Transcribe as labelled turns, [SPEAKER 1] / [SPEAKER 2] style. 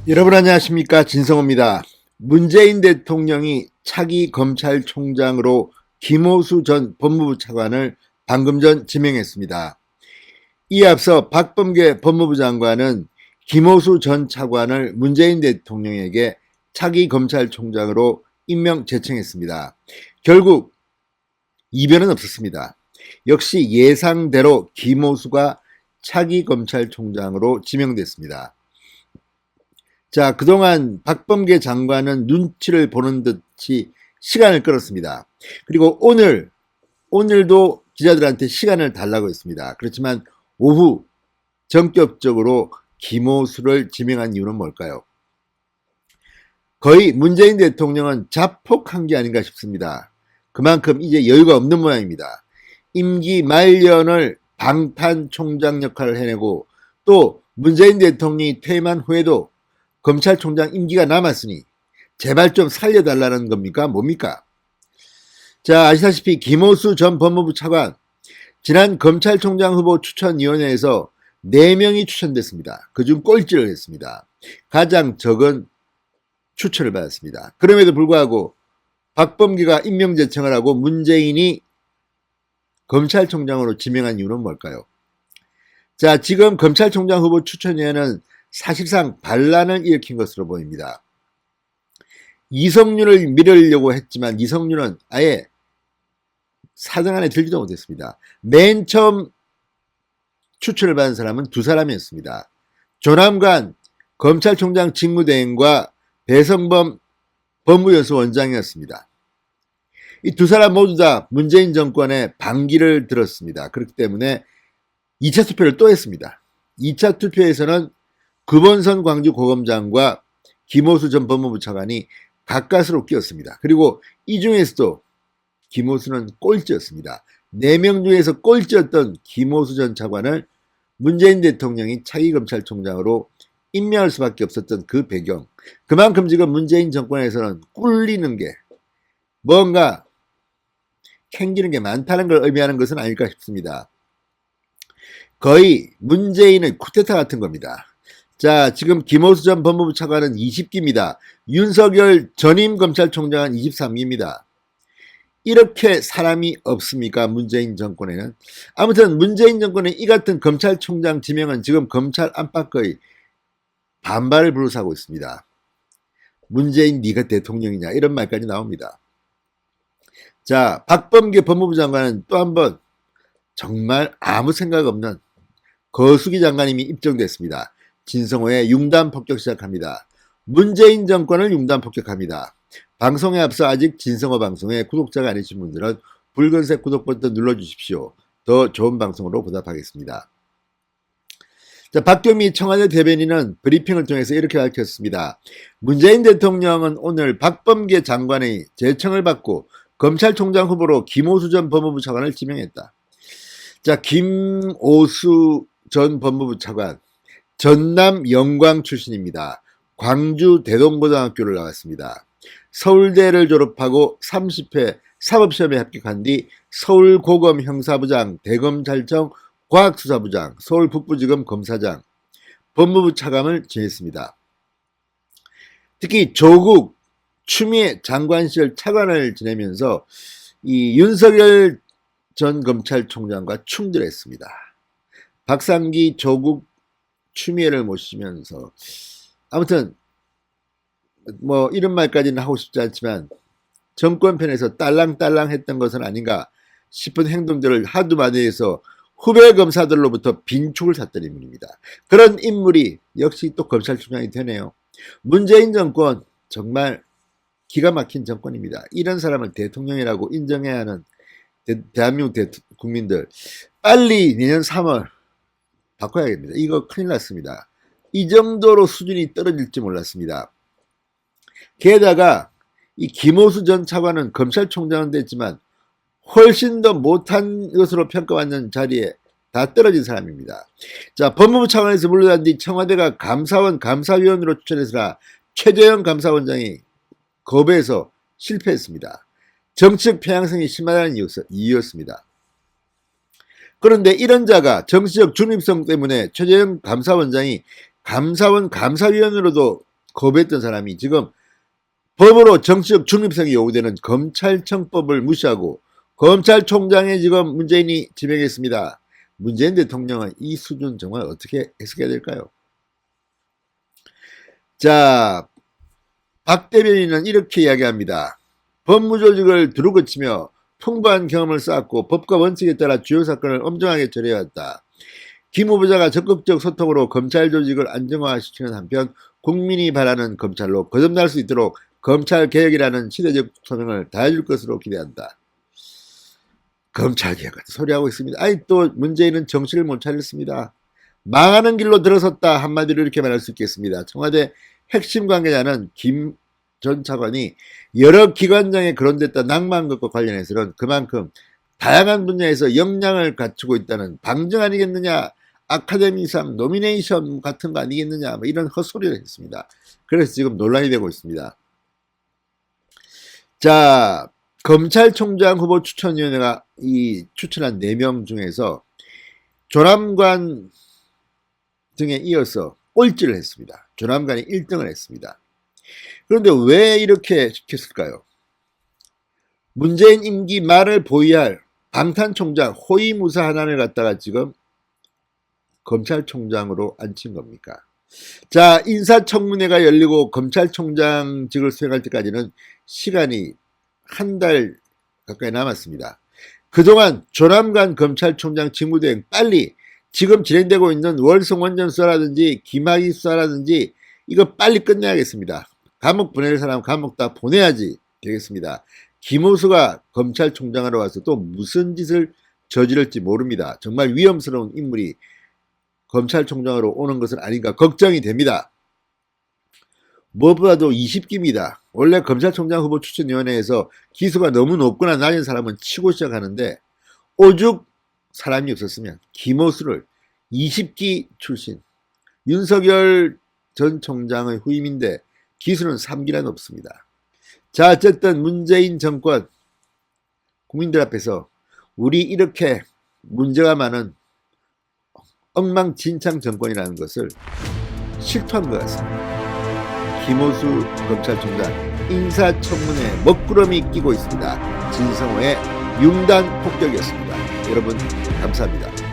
[SPEAKER 1] 여러분 안녕하십니까, 진성호입니다. 문재인 대통령이 차기 검찰총장으로 김호수 전 법무부 차관을 방금 전 지명했습니다. 이에 앞서 박범계 법무부 장관은 김호수 전 차관을 문재인 대통령에게 차기 검찰총장으로 임명 제청했습니다. 결국 이변은 없었습니다. 역시 예상대로 김호수가 차기 검찰총장으로 지명됐습니다. 자, 그동안 박범계 장관은 눈치를 보는 듯이 시간을 끌었습니다. 그리고 오늘도 기자들한테 시간을 달라고 했습니다. 그렇지만 오후 전격적으로 김호수를 지명한 이유는 뭘까요? 거의 문재인 대통령은 자폭한 게 아닌가 싶습니다. 그만큼 이제 여유가 없는 모양입니다. 임기 말년을 방탄총장 역할을 해내고 또 문재인 대통령이 퇴임한 후에도 검찰총장 임기가 남았으니 제발 좀 살려달라는 겁니까? 뭡니까? 자, 아시다시피 김호수 전 법무부 차관 지난 검찰총장 후보 추천위원회에서 4명이 추천됐습니다. 그중 꼴찌를 했습니다. 가장 적은 추천을 받았습니다. 그럼에도 불구하고 박범계가 임명 제청을 하고 문재인이 검찰총장으로 지명한 이유는 뭘까요? 자, 지금 검찰총장 후보 추천위원회는 사실상 반란을 일으킨 것으로 보입니다. 이성윤을 밀으려고 했지만 이성윤은 아예 사정 안에 들지도 못했습니다. 맨 처음 추천을 받은 사람은 두 사람이었습니다. 조남관 검찰총장 직무대행과 배성범 법무연수원장이었습니다. 이 두 사람 모두 다 문재인 정권의 반기를 들었습니다. 그렇기 때문에 2차 투표를 또 했습니다. 2차 투표에서는 구본선 광주고검장과 김호수 전 법무부 차관이 가까스로 끼었습니다. 그리고 이 중에서도 김호수는 꼴찌였습니다. 4명 중에서 꼴찌였던 김호수 전 차관을 문재인 대통령이 차기 검찰총장으로 임명할 수밖에 없었던 그 배경, 그만큼 지금 문재인 정권에서는 꿀리는 게 뭔가 캥기는 게 많다는 걸 의미하는 것은 아닐까 싶습니다. 거의 문재인의 쿠데타 같은 겁니다. 자, 지금 김호수 전 법무부 차관은 20기입니다. 윤석열 전임 검찰총장은 23기입니다. 이렇게 사람이 없습니까? 문재인 정권에는. 아무튼 문재인 정권의 이 같은 검찰총장 지명은 지금 검찰 안팎의 반발을 불러사고 있습니다. 문재인 네가 대통령이냐 이런 말까지 나옵니다. 자, 박범계 법무부 장관은 또 한 번 정말 아무 생각 없는 거수기 장관님이 입정됐습니다. 진성호의 융단 폭격 시작합니다. 문재인 정권을 융단 폭격합니다. 방송에 앞서 아직 진성호 방송에 구독자가 아니신 분들은 붉은색 구독 버튼 눌러주십시오. 더 좋은 방송으로 보답하겠습니다. 자, 박경미 청와대 대변인은 브리핑을 통해서 이렇게 밝혔습니다. 문재인 대통령은 오늘 박범계 장관의 제청을 받고 검찰총장 후보로 김호수 전 법무부 차관을 지명했다. 자, 김호수 전 법무부 차관 전남 영광 출신입니다. 광주 대동고등학교를 나왔습니다. 서울대를 졸업하고 30회 사법시험에 합격한 뒤 서울고검 형사부장, 대검찰청 과학수사부장, 서울북부지검 검사장, 법무부 차관을 지냈습니다. 특히 조국, 추미애 장관 시절 차관을 지내면서 이 윤석열 전 검찰총장과 충돌했습니다. 박상기, 조국, 추미애를 모시면서 아무튼 뭐 이런 말까지는 하고 싶지 않지만 정권편에서 딸랑딸랑 했던 것은 아닌가 싶은 행동들을 하도 많이 해서 후배 검사들로부터 빈축을 샀던 인물입니다. 그런 인물이 역시 또 검찰총장이 되네요. 문재인 정권 정말 기가 막힌 정권입니다. 이런 사람을 대통령이라고 인정해야 하는 대한민국 국민들 빨리 내년 3월 바꿔야겠습니다. 이거 큰일 났습니다. 이 정도로 수준이 떨어질지 몰랐습니다. 게다가 이 김호수 전 차관은 검찰총장은 됐지만 훨씬 더 못한 것으로 평가받는 자리에 다 떨어진 사람입니다. 자, 법무부 차관에서 물러난 뒤 청와대가 감사원 감사위원으로 추천해서라 최재형 감사원장이 거부해서 실패했습니다. 정치적 편향성이 심하다는 이유였습니다. 그런데 이런 자가 정치적 중립성 때문에 최재형 감사원장이 감사원 감사위원으로도 거부했던 사람이 지금 법으로 정치적 중립성이 요구되는 검찰청법을 무시하고 검찰총장에 지금 문재인이 지명했습니다. 문재인 대통령은 이 수준 정말 어떻게 해석해야 될까요? 자, 박 대변인은 이렇게 이야기합니다. 법무조직을 두루거치며 풍부한 경험을 쌓았고 법과 원칙에 따라 주요 사건을 엄정하게 처리해왔다. 김 후보자가 적극적 소통으로 검찰 조직을 안정화시키는 한편 국민이 바라는 검찰로 거듭날 수 있도록 검찰개혁이라는 시대적 소명을 다해줄 것으로 기대한다. 검찰개혁 같은 소리하고 있습니다. 아니 또 문재인은 정신을 못 차렸습니다. 망하는 길로 들어섰다 한마디로 이렇게 말할 수 있겠습니다. 청와대 핵심 관계자는 김 전 차관이 여러 기관장에 거론됐다 낭만 것과 관련해서는 그만큼 다양한 분야에서 역량을 갖추고 있다는 방증 아니겠느냐, 아카데미상 노미네이션 같은 거 아니겠느냐, 뭐 이런 헛소리를 했습니다. 그래서 지금 논란이 되고 있습니다. 자, 검찰총장 후보 추천위원회가 이 추천한 4명 중에서 조남관 등에 이어서 꼴찌를 했습니다. 조남관이 1등을 했습니다. 그런데 왜 이렇게 시켰을까요? 문재인 임기 말을 보위할 방탄총장 호위무사 하나를 갖다가 지금 검찰총장으로 앉힌 겁니까? 자, 인사청문회가 열리고 검찰총장직을 수행할 때까지는 시간이 한 달 가까이 남았습니다. 그동안 조남관 검찰총장 직무대행 빨리 지금 진행되고 있는 월성원전 수사라든지 김학의 수사라든지 이거 빨리 끝내야겠습니다. 감옥 보낼 사람 감옥 다 보내야지 되겠습니다. 김호수가 검찰총장으로 와서 또 무슨 짓을 저지를지 모릅니다. 정말 위험스러운 인물이 검찰총장으로 오는 것은 아닌가 걱정이 됩니다. 무엇보다도 20기입니다. 원래 검찰총장 후보 추천위원회에서 기수가 너무 높거나 낮은 사람은 치고 시작하는데 오죽 사람이 없었으면 김호수를 20기 출신 윤석열 전 총장의 후임인데 기수는 3기나 높습니다. 자, 어쨌든 문재인 정권 국민들 앞에서 우리 이렇게 문제가 많은 엉망진창 정권이라는 것을 실토한 것 같습니다. 김호수 검찰총장 인사청문회 먹구름이 끼고 있습니다. 진성호의 융단 폭격이었습니다. 여러분 감사합니다.